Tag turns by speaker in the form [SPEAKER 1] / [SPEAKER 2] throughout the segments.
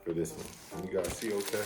[SPEAKER 1] for this one. Can you guys see okay?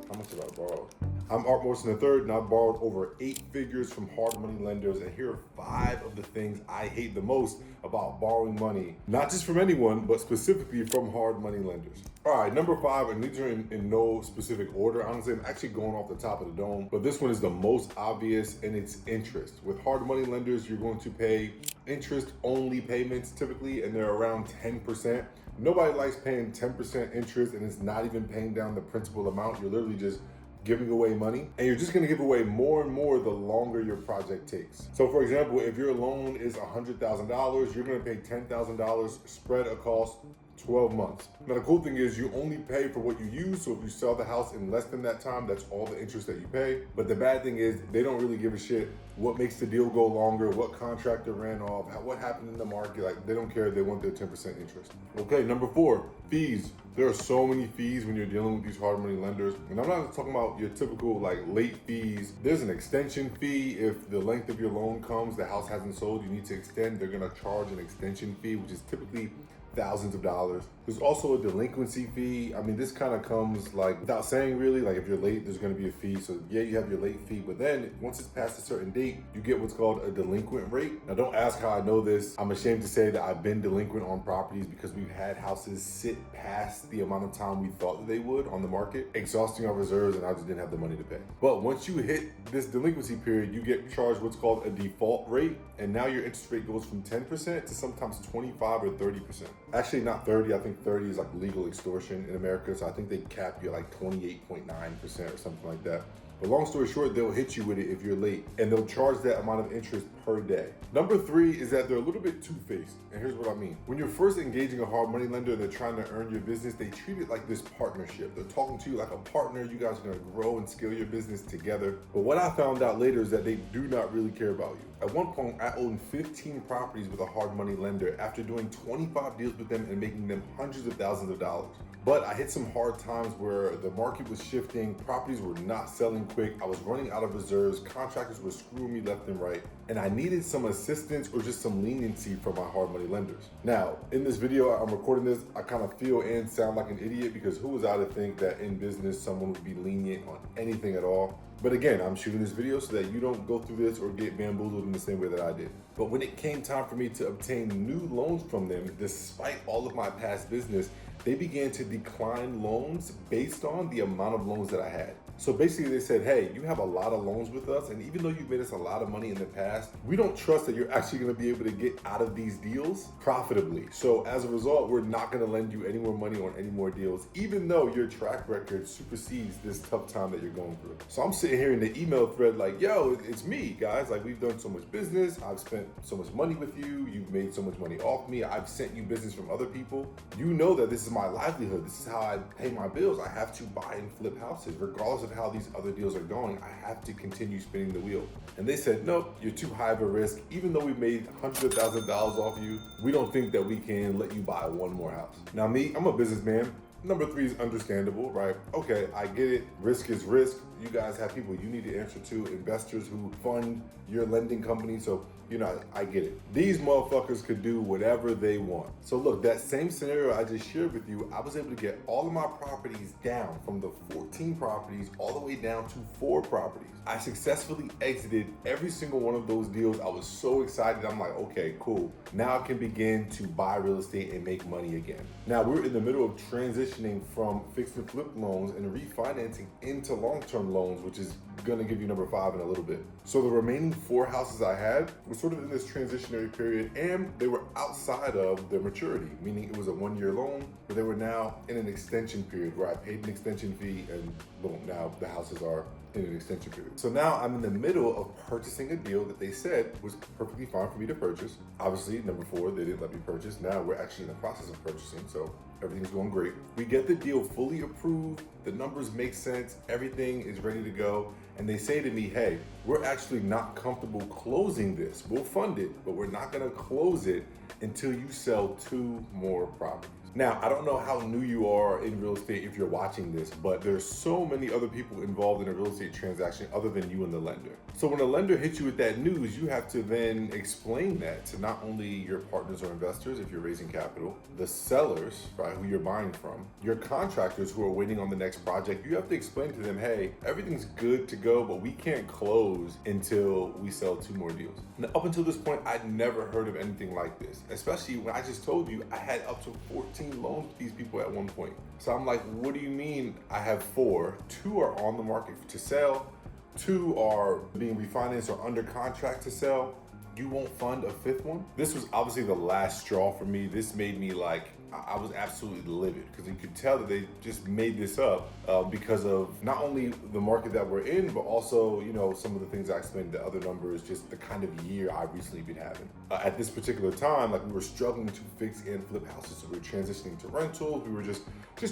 [SPEAKER 1] How much have I borrowed? I'm Art Morrison III, and I've borrowed over 8 figures from hard money lenders, and here are 5 of the things I hate the most about borrowing money, not just from anyone, but specifically from hard money lenders. All right, number 5, and these are in no specific order. Honestly, I'm actually going off the top of the dome, but this one is the most obvious, and it's interest. With hard money lenders, you're going to pay interest-only payments typically, and they're around 10%. Nobody likes paying 10% interest, and it's not even paying down the principal amount. You're literally just giving away money, and you're just gonna give away more and more the longer your project takes. So for example, if your loan is $100,000, you're gonna pay $10,000 spread across 12 months. Now the cool thing is you only pay for what you use, so if you sell the house in less than that time, that's all the interest that you pay. But the bad thing is they don't really give a shit what makes the deal go longer, what contractor ran off, what happened in the market. Like, they don't care, they want their 10% interest. Okay, number 4, fees. There are so many fees when you're dealing with these hard money lenders. And I'm not talking about your typical like late fees. There's an extension fee. If the length of your loan comes, the house hasn't sold, you need to extend, they're gonna charge an extension fee, which is typically thousands of dollars. There's also a delinquency fee. I mean, this kind of comes like without saying really, like if you're late, there's gonna be a fee. So yeah, you have your late fee, but then once it's past a certain date, you get what's called a delinquent rate. Now don't ask how I know this. I'm ashamed to say that I've been delinquent on properties because we've had houses sit past the amount of time we thought that they would on the market, exhausting our reserves, and I just didn't have the money to pay. But once you hit this delinquency period, you get charged what's called a default rate, and now your interest rate goes from 10% to sometimes 25 or 30%. Actually not 30, I think 30 is like legal extortion in America, so I think they cap you at like 28.9% or something like that. But long story short, they'll hit you with it if you're late, and they'll charge that amount of interest per day. Number 3 is that they're a little bit two-faced, and here's what I mean. When you're first engaging a hard money lender and they're trying to earn your business, they treat it like this partnership. They're talking to you like a partner. You guys are gonna grow and scale your business together. But what I found out later is that they do not really care about you. At one point, I owned 15 properties with a hard money lender after doing 25 deals with them and making them hundreds of thousands of dollars. But I hit some hard times where the market was shifting, properties were not selling quick, I was running out of reserves, contractors were screwing me left and right, and I needed some assistance or just some leniency from my hard money lenders. Now, in this video, I'm recording this, I kind of feel and sound like an idiot because who was I to think that in business someone would be lenient on anything at all? But again, I'm shooting this video so that you don't go through this or get bamboozled in the same way that I did. But when it came time for me to obtain new loans from them, despite all of my past business, they began to decline loans based on the amount of loans that I had. So basically they said, hey, you have a lot of loans with us, and even though you've made us a lot of money in the past, we don't trust that you're actually gonna be able to get out of these deals profitably. So as a result, we're not gonna lend you any more money on any more deals, even though your track record supersedes this tough time that you're going through. So I'm sitting here in the email thread like, yo, it's me, guys. Like, we've done so much business. I've spent so much money with you. You've made so much money off me. I've sent you business from other people. You know that this is my livelihood. This is how I pay my bills. I have to buy and flip houses. Regardless of how these other deals are going, I have to continue spinning the wheel. And they said, nope, you're too high of a risk. Even though we made hundreds of thousands of dollars off you, we don't think that we can let you buy one more house. Now me, I'm a businessman. Number 3 is understandable, right? Okay, I get it. Risk is risk. You guys have people you need to answer to, investors who fund your lending company. So, you know, I get it. These motherfuckers could do whatever they want. So look, that same scenario I just shared with you, I was able to get all of my properties down from the 14 properties all the way down to 4 properties. I successfully exited every single one of those deals. I was so excited. I'm like, okay, cool. Now I can begin to buy real estate and make money again. Now we're in the middle of transitioning from fix and flip loans and refinancing into long-term loans, which is gonna give you number 5 in a little bit. So the remaining 4 houses I had were sort of in this transitionary period, and they were outside of their maturity, meaning it was a 1-year loan, but they were now in an extension period where I paid an extension fee, and boom, now the houses are in an extension period. So now I'm in the middle of purchasing a deal that they said was perfectly fine for me to purchase. Obviously, number 4, they didn't let me purchase. Now we're actually in the process of purchasing, so everything's going great. We get the deal fully approved, the numbers make sense, everything is ready to go, and they say to me, hey, we're actually not comfortable closing this. We'll fund it, but we're not gonna close it until you sell 2 more properties. Now, I don't know how new you are in real estate if you're watching this, but there's so many other people involved in a real estate transaction other than you and the lender. So when a lender hits you with that news, you have to then explain that to not only your partners or investors if you're raising capital, the sellers, right, who you're buying from, your contractors who are waiting on the next project. You have to explain to them, hey, everything's good to go, but we can't close until we sell 2 more deals. Now, up until this point, I'd never heard of anything like this, especially when I just told you I had up to 14 loans with these people at one point. So I'm like, what do you mean I have 4? 2 are on the market to sell, 2 are being refinanced or under contract to sell. You won't fund a 5th one? This was obviously the last straw for me. This made me like, I was absolutely livid because you could tell that they just made this up because of not only the market that we're in, but also, you know, some of the things I explained, the other numbers, just the kind of year I've recently been having. At this particular time, like we were struggling to fix and flip houses. So we were transitioning to rentals. We were just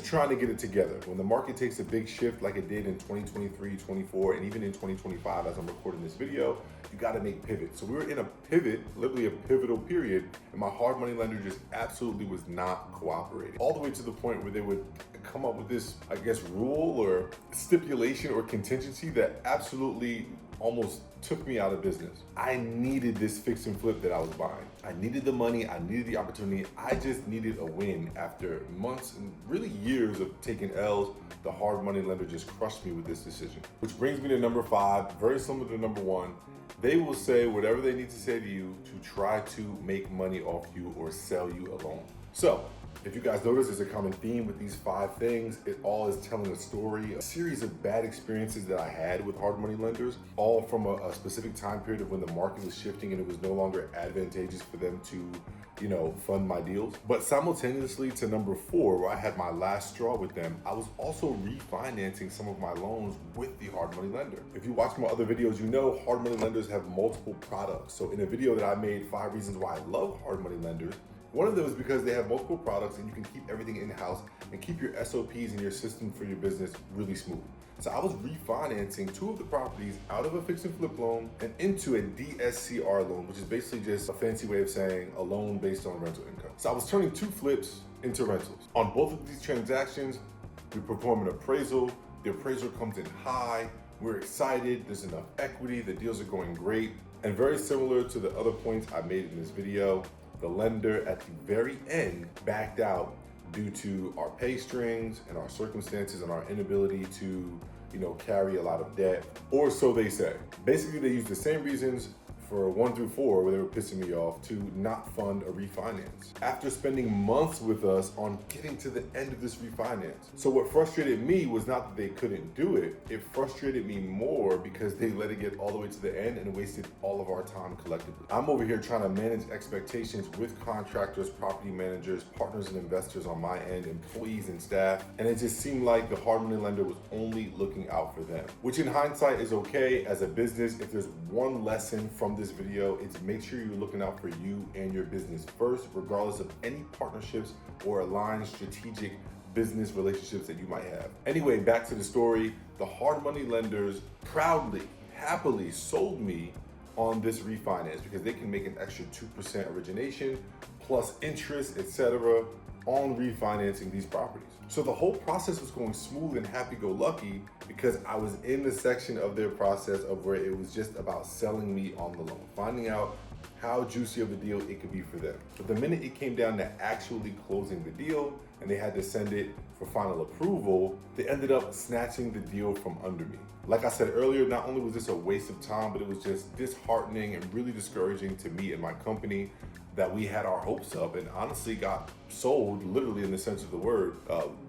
[SPEAKER 1] trying to get it together. When the market takes a big shift like it did in 2023, 24, and even in 2025 as I'm recording this video, you got to make pivots. So we were in a pivot, literally a pivotal period, and my hard money lender just absolutely was not cooperating. All the way to the point where they would come up with this, I guess, rule or stipulation or contingency that absolutely almost took me out of business. I needed this fix and flip that I was buying. I needed the money, I needed the opportunity. I just needed a win after months and really years of taking L's. The hard money lender just crushed me with this decision. Which brings me to number 5, very similar to number 1. They will say whatever they need to say to you to try to make money off you or sell you a loan. So, if you guys notice, there's a common theme with these 5 things. It all is telling a story, a series of bad experiences that I had with hard money lenders, all from a specific time period of when the market was shifting and it was no longer advantageous for them to, you know, fund my deals. But simultaneously to number 4, where I had my last straw with them, I was also refinancing some of my loans with the hard money lender. If you watch my other videos, you know hard money lenders have multiple products. So in a video that I made, 5 reasons why I love hard money lenders, one of them is because they have multiple products and you can keep everything in-house and keep your SOPs and your system for your business really smooth. So I was refinancing 2 of the properties out of a fix and flip loan and into a DSCR loan, which is basically just a fancy way of saying a loan based on rental income. So I was turning 2 flips into rentals. On both of these transactions, we perform an appraisal. The appraisal comes in high. We're excited. There's enough equity. The deals are going great. And very similar to the other points I made in this video, the lender at the very end backed out due to our pay strings and our circumstances and our inability to, you know, carry a lot of debt, or so they say. Basically, they used the same reasons for 1 through 4 where they were pissing me off to not fund a refinance after spending months with us on getting to the end of this refinance. So what frustrated me was not that they couldn't do it, it frustrated me more because they let it get all the way to the end and wasted all of our time collectively. I'm over here trying to manage expectations with contractors, property managers, partners and investors on my end, employees and staff, and it just seemed like the hard money lender was only looking out for them, which in hindsight is okay as a business. If there's one lesson from this video, it's make sure you're looking out for you and your business first, regardless of any partnerships or aligned strategic business relationships that you might have. Anyway, back to the story. The hard money lenders proudly, happily sold me on this refinance because they can make an extra 2% origination plus interest, etc., on refinancing these properties. So the whole process was going smooth and happy-go-lucky because I was in the section of their process of where it was just about selling me on the loan, finding out how juicy of a deal it could be for them. But the minute it came down to actually closing the deal and they had to send it for final approval, they ended up snatching the deal from under me. Like I said earlier, not only was this a waste of time, but it was just disheartening and really discouraging to me and my company that we had our hopes up and honestly got sold, literally in the sense of the word,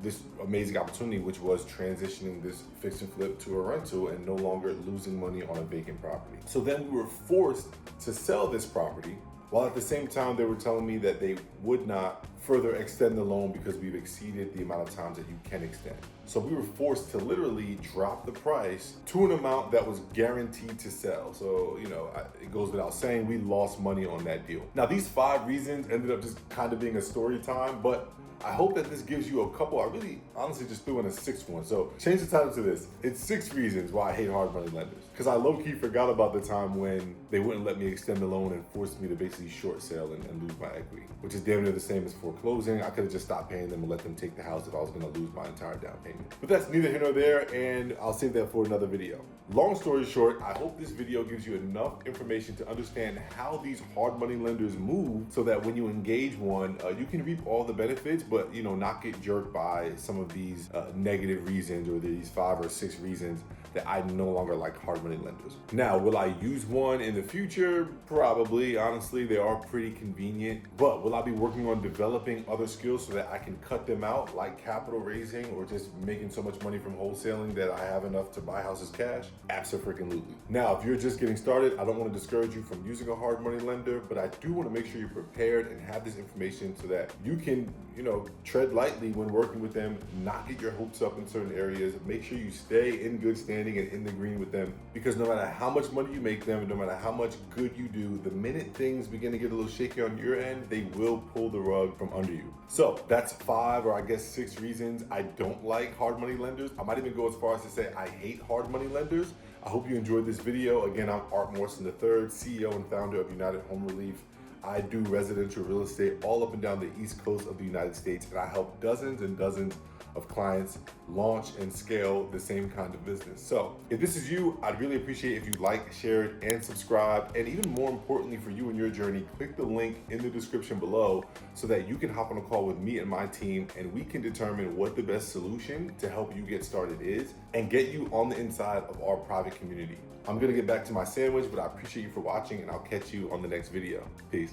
[SPEAKER 1] this amazing opportunity, which was transitioning this fix and flip to a rental and no longer losing money on a vacant property. So then we were forced to sell this property, while at the same time they were telling me that they would not further extend the loan because we've exceeded the amount of times that you can extend. So we were forced to literally drop the price to an amount that was guaranteed to sell. So, you know, it goes without saying we lost money on that deal. Now, these 5 reasons ended up just kind of being a story time, but I hope that this gives you a couple. I really honestly just threw in a sixth one. So change the title to this. It's 6 reasons why I hate hard money lenders. Because I low-key forgot about the time when they wouldn't let me extend the loan and forced me to basically short sale and lose my equity, which is damn near the same as foreclosing. I could have just stopped paying them and let them take the house if I was gonna lose my entire down payment. But that's neither here nor there, and I'll save that for another video. Long story short, I hope this video gives you enough information to understand how these hard money lenders move so that when you engage one, you can reap all the benefits, but not get jerked by some of these negative reasons or these 5 or 6 reasons that I no longer like hard money lenders. Now, will I use one in the future? Probably. Honestly, they are pretty convenient. But will I be working on developing other skills so that I can cut them out, like capital raising or just making so much money from wholesaling that I have enough to buy houses cash? Abso-freaking-lutely. Now, if you're just getting started, I don't want to discourage you from using a hard money lender, but I do want to make sure you're prepared and have this information so that you can, tread lightly when working with them, not get your hopes up in certain areas. Make sure you stay in good standing and in the green with them, because no matter how much money you make them, no matter how much good you do, the minute things begin to get a little shaky on your end, they will pull the rug from under you. So that's 5 or I guess 6 reasons I don't like hard money lenders. I might even go as far as to say I hate hard money lenders. I hope you enjoyed this video. Again, I'm Art Morrison III, CEO and founder of United Home Relief. I do residential real estate all up and down the East Coast of the United States, and I help dozens and dozens of clients launch and scale the same kind of business. So if this is you, I'd really appreciate if you like, share it, and subscribe. And even more importantly for you and your journey, click the link in the description below so that you can hop on a call with me and my team, and we can determine what the best solution to help you get started is and get you on the inside of our private community. I'm gonna get back to my sandwich, but I appreciate you for watching, and I'll catch you on the next video. Peace.